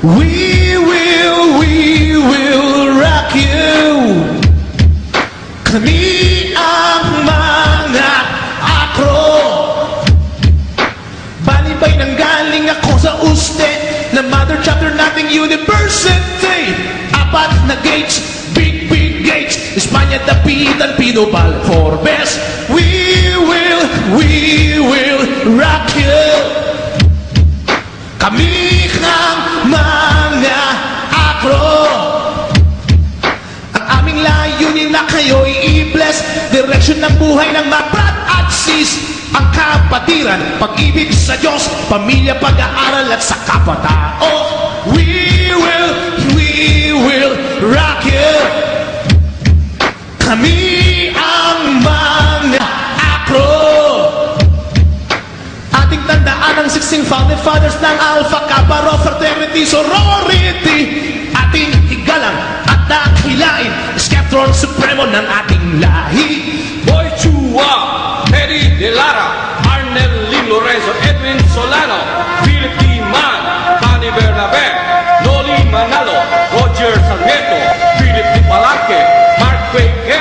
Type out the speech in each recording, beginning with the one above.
We will rock you. Kami ang mga akro. Balibay nang galing ako sa uste na Mother Chapter nating University. Apat na gates, big gates. Espanya, Dapitan, Pinobal, Forbes. We will rock you. Kami ang mga akro. Ang aming layunin na kayo'y i-bless. Direksyon ng buhay ng mga brat at sis. Ang kapatiran, pag-ibig sa Diyos, pamilya, pag-aaral at sa kapatao. We will rock you. Kami ang mga akro. Ating tandaan ang 16 founding fathers ng Alpha Kappa Rho Fraternity Sorority. Ating igalang at dakilain Skeptron Supremo ng ating lahi. Boy Chua, Teddy De Lara, Arnel Lim Lorenzo, Edwin Solano, Philip D. Man, Tani Bernabe, Loli Manalo, Roger Sarmiento, Philip Di Palanque, Mark Quake,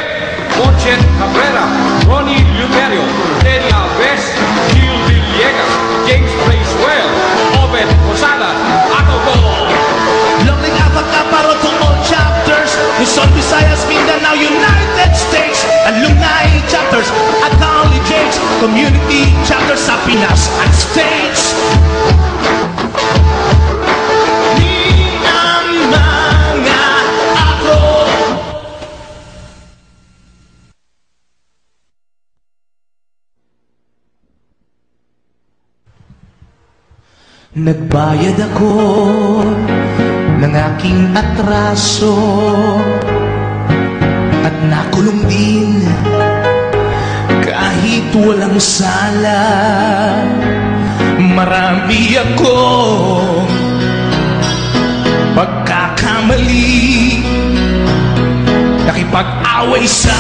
Monchet Cabrera, Ronnie Luterio, Teddy Alves, Gil Villegas, James Bracewell, Obed Posada, Ato Go. Longing Alpha Kappa Rho to all chapters, Luzon, Visayas, Mindanao, United States, alumni chapters at colleges, community chapters sa Pinas at States. Ni ang mga akro. Nagbayad ako ng aking atraso at nakulong din kahit walang sala. Marami akong pagkakamali, nakipag-away sa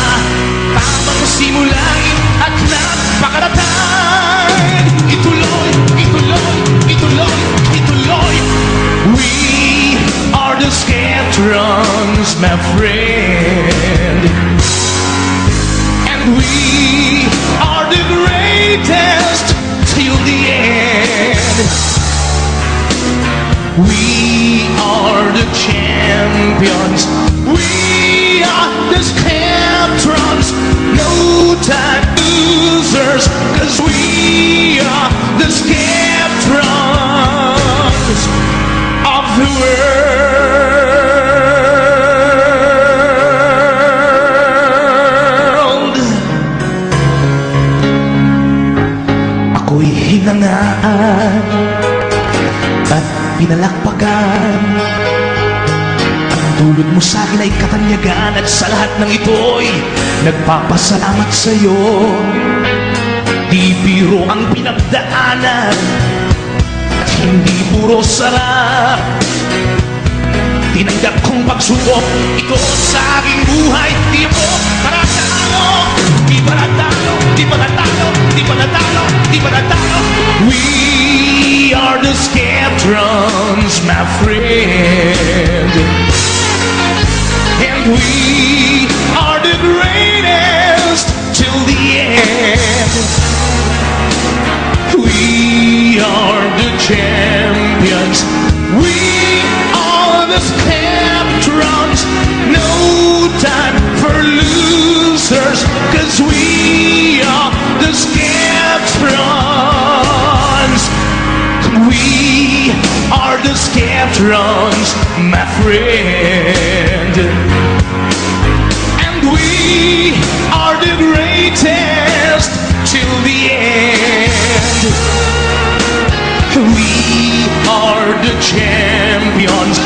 tamang simulain at napakaratay. Ituloy. We are the Skeptrons, my friend, and we are the greatest till the end. We are the champions. We are the Skeptrons, no time losers, 'cause we are the Skeptrons of the world. Ako'y hinangaan at pinalakpakan. Ang dulot mo sa akin ay katanyagan, at sa lahat ng ito'y nagpapasalamat sa'yo. Di biro ang pinagdaanan at hindi puro sarap. Tinanggap kong pagsubok ito sa aking buhay. Di mo paratalo, di paratalo, di paratalo, di paratalo, di paratalo. We are the Skeptrons, my friend, and we are the greatest till the end. We are the champions. We are the Skeptrons. No time for losers, 'cause we are the Skeptrons. We are the Skeptrons, my friend, and we are the greatest till the end. We are the champions.